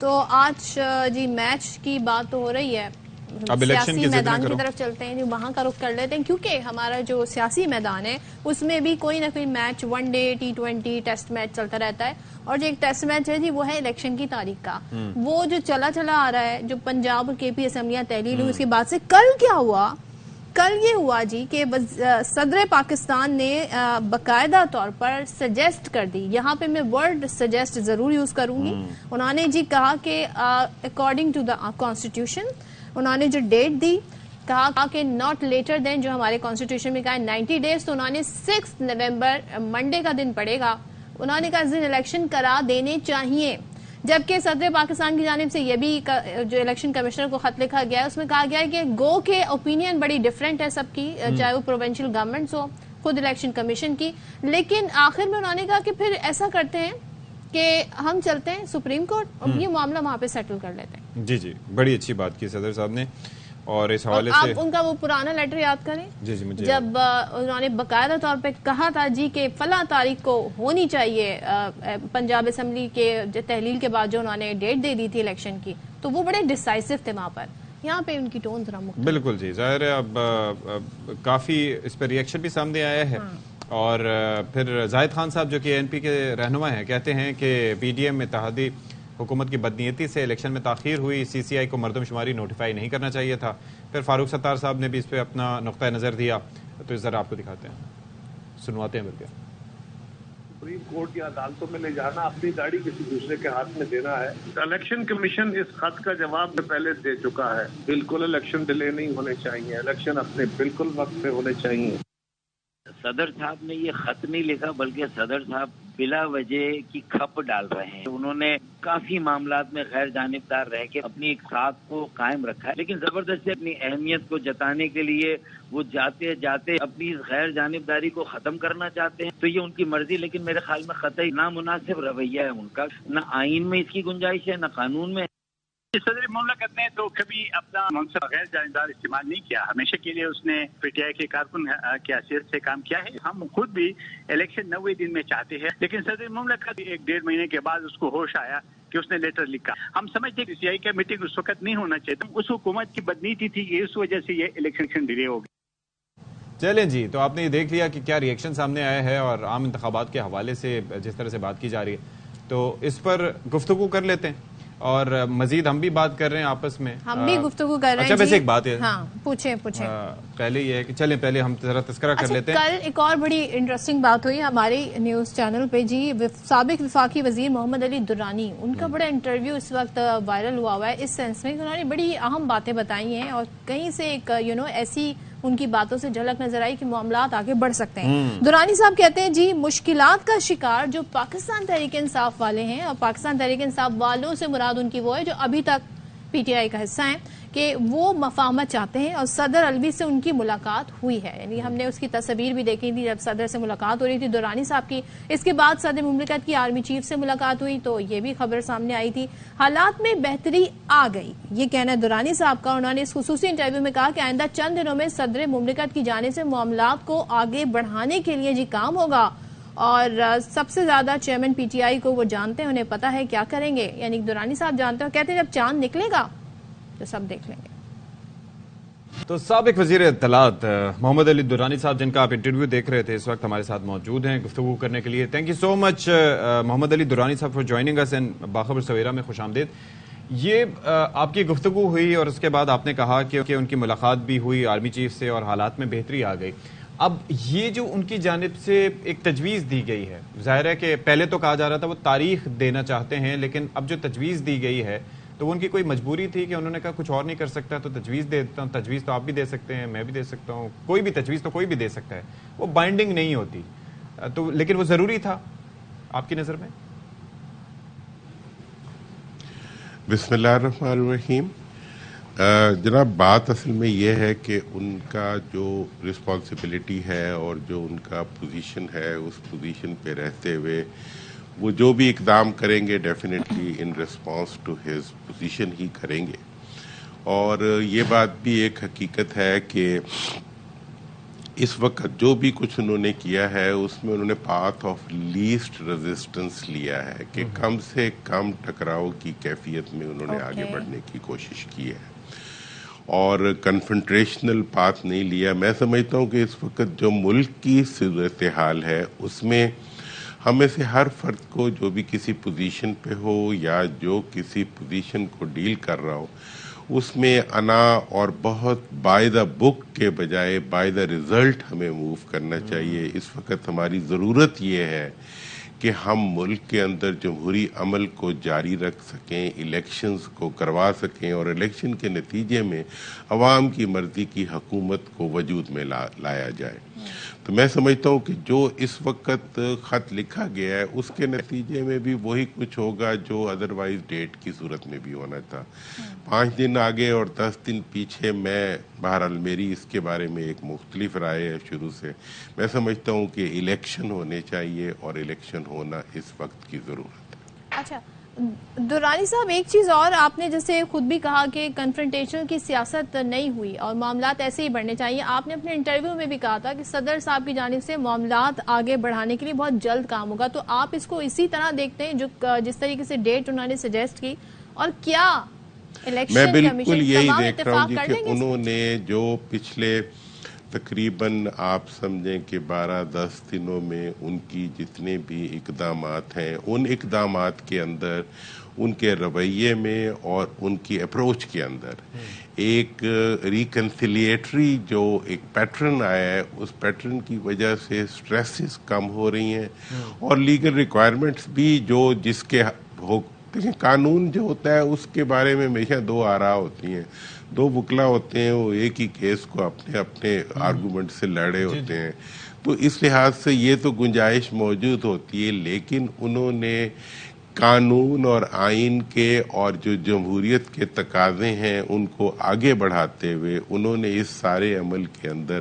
تو آج جی میچ کی بات تو ہو رہی ہے، سیاسی میدان کی طرف چلتے ہیں، وہاں کا رخ کر لیتے ہیں کیونکہ ہمارا جو سیاسی میدان ہے اس میں بھی کوئی نہ کوئی match one day T20 test match چلتا رہتا ہے، اور جو ایک ٹیسٹ میچ ہے جی وہ ہے الیکشن کی تاریخ کا، وہ جو چلا آ رہا ہے، جو پنجاب اور KP اسمبلیاں تحلیل ہوئی اس کے بعد سے کل کیا ہوا؟ کل یہ ہوا جی کہ صدر پاکستان نے باقاعدہ طور پر سجیسٹ کر دی، یہاں پہ میں ورڈ سجیسٹ ضرور یوز کروں گی، انہوں نے جی کہا کہ اکارڈنگ ٹو دا کانسٹیٹیوشن انہوں نے جو ڈیٹ دی، کہا کہ ناٹ لیٹر دین، جو ہمارے کانسٹیٹیوشن میں کہا ہے 90 days، تو انہوں نے 6 نومبر منڈے کا دن پڑے گا، انہوں نے کہا اس دن الیکشن کرا دینے چاہیے، جبکہ صدر پاکستان کی جانب سے یہ بھی جو الیکشن کمشنر کو خط لکھا گیا ہے اس میں کہا گیا ہے کہ گو کے اوپینین بڑی ڈیفرنٹ ہے سب کی، چاہے وہ پروونشل گورنمنٹس ہو، خود الیکشن کمیشن کی، لیکن آخر میں انہوں نے کہا کہ پھر ایسا کرتے ہیں کہ ہم چلتے ہیں سپریم کورٹ اور یہ معاملہ وہاں پہ سیٹل کر لیتے ہیں۔ جی بڑی اچھی بات کی صدر صاحب نے، اور اس حوالے سے آپ ان کا وہ پرانا لیٹر یاد کریں جب انہوں نے باقاعدہ طور پہ کہا تھا جی کہ فلاں تاریخ کو ہونی چاہیے پنجاب اسمبلی کے تحلیل کے بعد جو انہوں نے ڈیٹ دے دی تھی الیکشن کی، تو وہ بڑے ڈیسائسو تھے وہاں پر، یہاں پہ ان کی ٹون ذرا مختلف۔ بالکل جی، ظاہر ہے اب کافی اس پہ ریئیکشن بھی سامنے آیا ہے، اور پھر زاہد خان صاحب جو کہ NP کے رہنما ہیں کہتے ہیں کہ PDM اتحادی حکومت کی بدنیتی سے الیکشن میں تاخیر ہوئی، CCI کو مردم شماری نوٹیفائی نہیں کرنا چاہیے تھا، پھر فاروق ستار صاحب نے بھی اس پہ اپنا نقطہ نظر دیا، تو اس ذرا آپ کو دکھاتے ہیں، سنواتے ہیں بلکہ۔ سپریم کورٹ یا عدالتوں میں لے جانا، اپنی گاڑی کسی دوسرے کے ہاتھ میں دینا ہے۔ الیکشن کمیشن اس خط کا جواب پہلے دے چکا ہے، بالکل الیکشن ڈیلے نہیں ہونے چاہیے، الیکشن اپنے بالکل وقت پہ ہونے چاہیے۔ صدر صاحب نے یہ خط نہیں لکھا، بلکہ صدر صاحب بلا وجہ کی کھپ ڈال رہے ہیں، انہوں نے کافی معاملات میں غیر جانبدار رہ کے اپنی ایک ساتھ کو قائم رکھا ہے، لیکن زبردستی اپنی اہمیت کو جتانے کے لیے وہ جاتے جاتے اپنی غیر جانبداری کو ختم کرنا چاہتے ہیں، تو یہ ان کی مرضی، لیکن میرے خیال میں قطعی نامناسب رویہ ہے ان کا، نہ آئین میں اس کی گنجائش ہے نہ قانون میں۔ صدر مملکت نے تو کبھی اپنا منصب غیر جانبدار استعمال نہیں کیا، ہمیشہ کے لیے اس نے PTI کے کارکن کی حیثیت سے کام کیا ہے۔ ہم خود بھی الیکشن 90 دن میں چاہتے ہیں، لیکن صدر مملکت 1-1.5 مہینے کے بعد اس کو ہوش آیا کہ اس نے لیٹر لکھا۔ ہم سمجھتے کہ CCI کا میٹنگ اس وقت نہیں ہونا چاہیے، اس حکومت کی بدنیتی تھی، اس وجہ سے یہ الیکشن ڈیلے ہو گئی۔ چلیں جی، تو آپ نے یہ دیکھ لیا کہ کیا ریئیکشن سامنے آیا ہے، اور عام انتخابات کے حوالے سے جس طرح سے بات کی جا رہی ہے تو اس پر گفتگو کر لیتے ہیں، اور مزید ہم بھی بات کر رہے ہیں آپس میں، ہم بھی گفتگو کر رہے ہیں۔ اچھا ویسے ایک بات ہے، ہاں پوچھیں پہلے یہ ہے کہ چلیں پہلے ہم ذرا تذکرہ کر لیتے ہیں۔ کل ایک اور بڑی انٹرسٹنگ بات ہوئی ہماری نیوز چینل پہ جی، سابق وفاقی وزیر محمد علی درانی، ان کا بڑا انٹرویو اس وقت وائرل ہوا ہے، اس سینس میں کہ انہوں نے بڑی اہم باتیں بتائی ہیں، اور کہیں سے ایک ایسی ان کی باتوں سے جھلک نظر آئی کہ معاملات آگے بڑھ سکتے ہیں۔ درانی صاحب کہتے ہیں جی مشکلات کا شکار جو پاکستان تحریک انصاف والے ہیں، اور پاکستان تحریک انصاف والوں سے مراد ان کی وہ ہے جو ابھی تک PTI کا حصہ ہیں، کہ وہ مفاہمت چاہتے ہیں، اور صدر الوی سے ان کی ملاقات ہوئی ہے، یعنی ہم نے اس کی تصویر بھی دیکھی تھی جب صدر سے ملاقات ہو رہی تھی درانی صاحب کی، اس کے بعد صدر مملکت کی آرمی چیف سے ملاقات ہوئی تو یہ بھی خبر سامنے آئی تھی، حالات میں بہتری آ گئی، یہ کہنا ہے درانی صاحب کا۔ انہوں نے اس خصوصی انٹرویو میں کہا کہ آئندہ چند دنوں میں صدر مملکت کی جانب سے معاملات کو آگے بڑھانے کے لیے جی کام ہوگا، اور سب سے زیادہ چیئرمین PTI کو وہ جانتے ہیں، انہیں پتا ہے کیا کریں گے، یعنی درانی صاحب جانتے ہیں، کہتے ہیں جب چاند نکلے گا تو سب دیکھ لیں گے۔ تو سابق وزیر اطلاعات محمد علی درانی صاحب، جن کا آپ انٹرویو دیکھ رہے تھے، اس وقت ہمارے ساتھ موجود ہیں گفتگو کرنے کے لیے۔ تھینک یو سو مچ محمد علی درانی صاحب فار جوائننگ اس ان باخبر سویرا میں، خوش آمدید۔ یہ آپ کی گفتگو ہوئی اور اس کے بعد آپ نے کہا کہ ان کی ملاقات بھی ہوئی آرمی چیف سے اور حالات میں بہتری آ گئی، اب یہ جو ان کی جانب سے ایک تجویز دی گئی ہے، ظاہر ہے کہ پہلے تو کہا جا رہا تھا وہ تاریخ دینا چاہتے ہیں، لیکن اب جو تجویز دی گئی ہے تو وہ ان کی کوئی مجبوری تھی کہ انہوں نے کہا کچھ اور نہیں کر سکتا تو تجویز دے دیتا ہوں۔ تجویز تو آپ بھی دے سکتے ہیں، میں بھی دے سکتا ہوں، کوئی بھی تجویز تو کوئی بھی دے سکتا ہے، وہ بائنڈنگ نہیں ہوتی، تو لیکن وہ ضروری تھا آپ کی نظر میں؟ بسم اللہ الرحمن الرحیم۔ جناب بات اصل میں یہ ہے کہ ان کا جو رسپانسبلٹی ہے اور جو ان کا پوزیشن ہے، اس پوزیشن پہ رہتے ہوئے وہ جو بھی اقدام کریں گے definitely in response to his position ہی کریں گے، اور یہ بات بھی ایک حقیقت ہے کہ اس وقت جو بھی کچھ انہوں نے کیا ہے اس میں انہوں نے پاتھ آف لیسٹ ریزسٹنس لیا ہے کہ کم سے کم ٹکراؤ کی کیفیت میں انہوں نے آگے بڑھنے کی کوشش کی ہے اور کنفرنٹریشنل پاتھ نہیں لیا. میں سمجھتا ہوں کہ اس وقت جو ملک کی صورتحال ہے اس میں ہم میں سے ہر فرد کو جو بھی کسی پوزیشن پہ ہو یا جو کسی پوزیشن کو ڈیل کر رہا ہو اس میں انا اور بہت بائی دا بک کے بجائے بائی دا ریزلٹ ہمیں موو کرنا چاہیے. اس وقت ہماری ضرورت یہ ہے کہ ہم ملک کے اندر جمہوری عمل کو جاری رکھ سکیں, الیکشنز کو کروا سکیں اور الیکشن کے نتیجے میں عوام کی مرضی کی حکومت کو وجود میں لایا جائے. تو میں سمجھتا ہوں کہ جو اس وقت خط لکھا گیا ہے اس کے نتیجے میں بھی وہی کچھ ہوگا جو ادروائز ڈیٹ کی صورت میں بھی ہونا تھا. 5 دن آگے اور 10 دن پیچھے, میں بہرحال میری اس کے بارے میں ایک مختلف رائے ہے شروع سے. میں سمجھتا ہوں کہ الیکشن ہونے چاہیے اور الیکشن ہونا اس وقت کی ضرورت ہے. اچھا درانی صاحب, ایک چیز اور, آپ نے جیسے خود بھی کہا کہ کنفرنٹیشن کی سیاست نہیں ہوئی اور معاملات ایسے ہی بڑھنے چاہیے. آپ نے اپنے انٹرویو میں بھی کہا تھا کہ صدر صاحب کی جانب سے معاملات آگے بڑھانے کے لیے بہت جلد کام ہوگا. تو آپ اس کو اسی طرح دیکھتے ہیں جس طریقے سے ڈیٹ انہوں نے سجیسٹ کی, اور کیا الیکشن میں بالکل یہی دیکھ رہا ہوں کہ انہوں نے جو پچھلے تقریباً آپ سمجھیں کہ 12-10 دنوں میں ان کی جتنے بھی اقدامات ہیں ان اقدامات کے اندر, ان کے رویے میں اور ان کی اپروچ کے اندر ایک ریکنسیلیٹری جو ایک پیٹرن آیا ہے, اس پیٹرن کی وجہ سے سٹریسز کم ہو رہی ہیں اور لیگل ریکوائرمنٹس بھی جو جس کے دیکھیں قانون جو ہوتا ہے اس کے بارے میں ہمیشہ 2 آراء ہوتی ہیں, 2 وکلا ہوتے ہیں, وہ ایک ہی کیس کو اپنے آرگومنٹ سے لڑے ہوتے ہیں. تو اس لحاظ سے یہ تو گنجائش موجود ہوتی ہے, لیکن انہوں نے قانون اور آئین کے اور جو جمہوریت کے تقاضے ہیں ان کو آگے بڑھاتے ہوئے انہوں نے اس سارے عمل کے اندر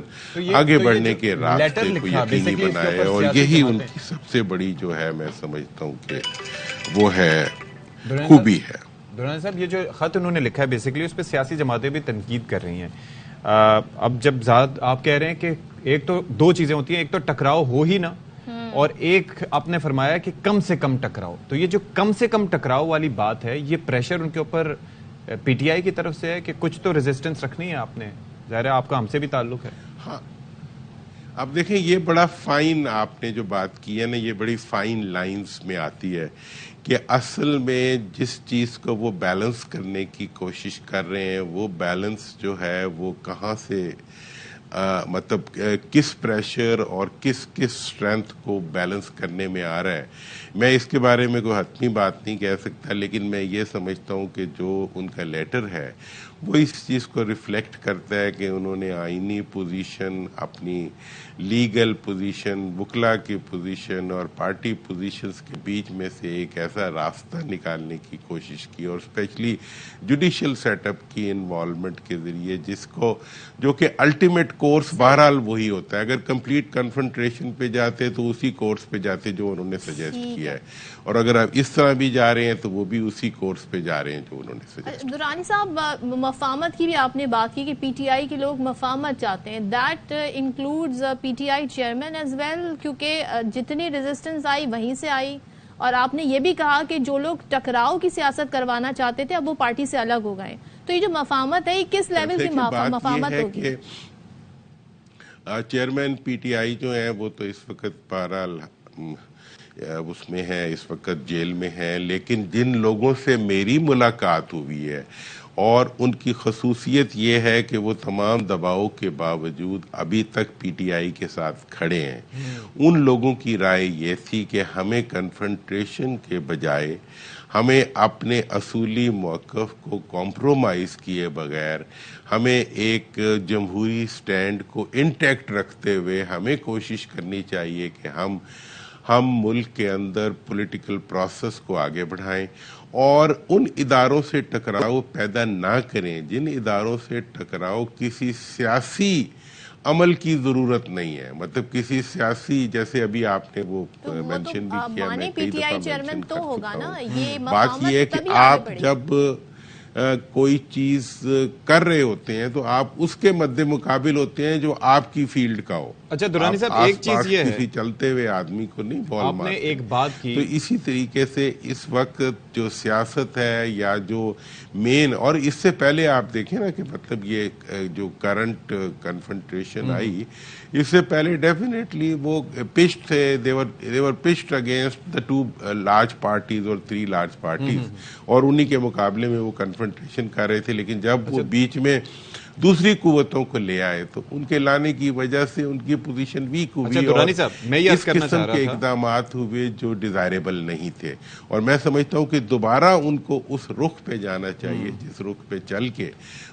آگے بڑھنے کے راستے کو یقینی بنایا, اور یہی ان کی سب سے بڑی جو ہے میں سمجھتا ہوں کہ وہ ہے خوبی ہے. درانی صاحب, یہ جو خط انہوں نے لکھا ہے بیسیکلی اس پہ سیاسی جماعتیں بھی تنقید کر رہی ہیں. اب جب آپ کہہ رہے ہیں کہ ایک تو 2 چیزیں ہوتی ہیں, ایک تو ٹکراؤ ہو ہی نہ, اور ایک آپ نے فرمایا کہ کم سے کم ٹکراؤ. تو یہ جو کم سے کم ٹکراؤ والی بات ہے, یہ پریشر ان کے اوپر پی ٹی آئی کی طرف سے ہے کہ کچھ تو ریزسٹنس رکھنی ہے آپ نے, ظاہر ہے آپ کا ہم سے بھی تعلق ہے. ہاں اب دیکھیں یہ بڑا فائن آپ نے جو بات کی ہے نا, یہ بڑی فائن لائنز میں آتی ہے کہ اصل میں جس چیز کو وہ بیلنس کرنے کی کوشش کر رہے ہیں وہ بیلنس جو ہے وہ کہاں سے مطلب کس پریشر اور کس سٹرینتھ کو بیلنس کرنے میں آ رہا ہے. میں اس کے بارے میں کوئی حتمی بات نہیں کہہ سکتا, لیکن میں یہ سمجھتا ہوں کہ جو ان کا لیٹر ہے وہ اس چیز کو ریفلیکٹ کرتا ہے کہ انہوں نے آئینی پوزیشن, اپنی لیگل پوزیشن, وکلا کی پوزیشن اور پارٹی پوزیشنز کے بیچ میں سے ایک ایسا راستہ نکالنے کی کوشش کی, اور اسپیشلی جوڈیشل سیٹ اپ کی انوالومنٹ کے ذریعے, جس کو جو کہ الٹیمیٹ کورس بہرحال وہی ہوتا ہے. اگر کمپلیٹ کنفرنٹریشن پہ جاتے تو اسی کورس پہ جاتے جو انہوں نے سجیسٹ کیا ہے, اور اگر آپ اس طرح بھی جا رہے ہیں تو وہ بھی اسی کورس پہ جا رہے ہیں جو انہوں نے سجیسٹ کیا. درانی صاحب, مفاہمت کی بھی آپ نے بات کی کہ پی ٹی آئی کے لوگ مفاہمت چاہتے ہیں, that includes P T I chairman as well, کیونکہ جتنی ریزسٹنس آئی وہیں سے آئی, اور آپ نے یہ بھی کہا کہ جو لوگ ٹکراؤ کی سیاست کروانا چاہتے تھے اب وہ پارٹی سے الگ ہو گئے. تو یہ جو مفاہمت ہے کس لیول کی مفاہمت ہوگی؟ چیئرمین پی ٹی آئی جو ہیں وہ تو اس وقت بہرحال اس میں ہے, اس وقت جیل میں ہیں, لیکن جن لوگوں سے میری ملاقات ہوئی ہے اور ان کی خصوصیت یہ ہے کہ وہ تمام دباؤ کے باوجود ابھی تک پی ٹی آئی کے ساتھ کھڑے ہیں. ان لوگوں کی رائے یہ تھی کہ ہمیں کنفرنٹریشن کے بجائے ہمیں اپنے اصولی موقف کو کمپرومائز کیے بغیر ہمیں ایک جمہوری سٹینڈ کو انٹیکٹ رکھتے ہوئے ہمیں کوشش کرنی چاہیے کہ ہم ملک کے اندر پولیٹیکل پروسیس کو آگے بڑھائیں اور ان اداروں سے ٹکراؤ پیدا نہ کریں جن اداروں سے ٹکراؤ کسی سیاسی عمل کی ضرورت نہیں ہے. مطلب کسی سیاسی, جیسے ابھی آپ نے وہ مینشن بھی کیا, میں کئی دفعہ مینشن کر چکا ہوں. بات یہ ہے کہ آپ جب کوئی چیز کر رہے ہوتے ہیں تو آپ اس کے مد مقابل ہوتے ہیں جو آپ کی فیلڈ کا ہو. اچھا درانی صاحب ایک چیز یہ ہے کسی چلتے ہوئے آدمی کو نہیں بال آپ نے ایک بات کی. تو اسی طریقے سے اس وقت جو سیاست ہے یا جو مین، اور اس سے پہلے آپ دیکھیں نا کہ مطلب یہ جو کرنٹ کنفرنٹریشن آئی، اس سے پہلے ڈیفینیٹلی وہ پچڈ تھے، they were pitched against the 2 large parties اور 3 large parties، اور انہی کے مقابلے میں وہ کنفرنٹریشن کر رہے تھے. لیکن جب وہ بیچ میں دوسری قوتوں کو لے آئے تو ان کے لانے کی وجہ سے ان کی پوزیشن ویک ہوئی اور اس قسم کے اقدامات ہوئے جو ڈیزائریبل نہیں تھے. اور میں سمجھتا ہوں کہ دوبارہ ان کو اس رخ پہ جانا چاہیے جس رخ پہ چل کے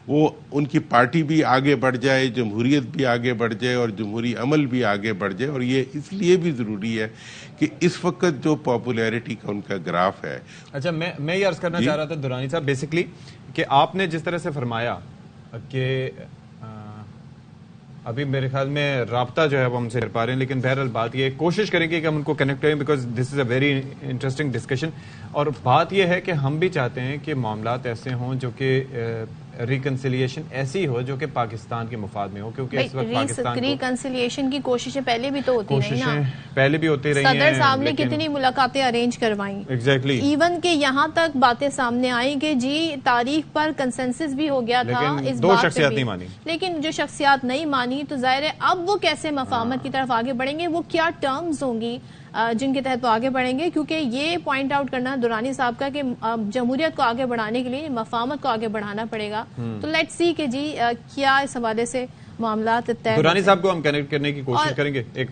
وہ ان کی پارٹی بھی آگے بڑھ جائے، جمہوریت بھی آگے بڑھ جائے اور جمہوری عمل بھی آگے بڑھ جائے. اور یہ اس لیے بھی ضروری ہے کہ اس وقت جو پاپولیرٹی کا ان کا گراف ہے. اچھا میں یہ عرض کرنا چاہ رہا تھا درانی صاحب بیسکلی کہ آپ نے جس طرح سے فرمایا کہ ابھی میرے خیال میں رابطہ جو ہے وہ ہم سے کر پا رہے ہیں، لیکن بہرحال بات یہ کوشش کریں گے کہ ہم ان کو کنیکٹ کریں because this is a very interesting discussion. اور بات یہ ہے کہ ہم بھی چاہتے ہیں کہ معاملات ایسے ہوں جو کہ ریکنسیلیشن ایسی ہو جو کہ پاکستان کے مفاد میں ہو، کیونکہ اس وقت پاکستان ریکنسیلیشن کی کوششیں پہلے بھی تو ہوتی رہی نا، پہلے بھی ہوتی رہی ہیں. صدر صاحب نے کتنی ملاقاتیں ارینج کروائیں، ایگزیکٹلی ایون کہ یہاں تک باتیں سامنے آئیں کہ جی تاریخ پر کنسنسس بھی ہو گیا تھا اس دو بات شخصیات پہ نہیں مانی، لیکن جو شخصیات نہیں مانی تو ظاہر ہے اب وہ کیسے مفاہمت کی طرف آگے بڑھیں گے، وہ کیا ٹرمز ہوں گی جن کے تحت وہ آگے بڑھیں گے. کیونکہ یہ پوائنٹ آؤٹ کرنا درانی صاحب کا کہ جمہوریت کو آگے بڑھانے کے لیے مفاہمت کو آگے بڑھانا پڑے گا. تو لیٹس سی کہ جی کیا اس حوالے سے معاملات طے. درانی صاحب کو ہم کنیکٹ کرنے کی کوشش کریں گے. ایک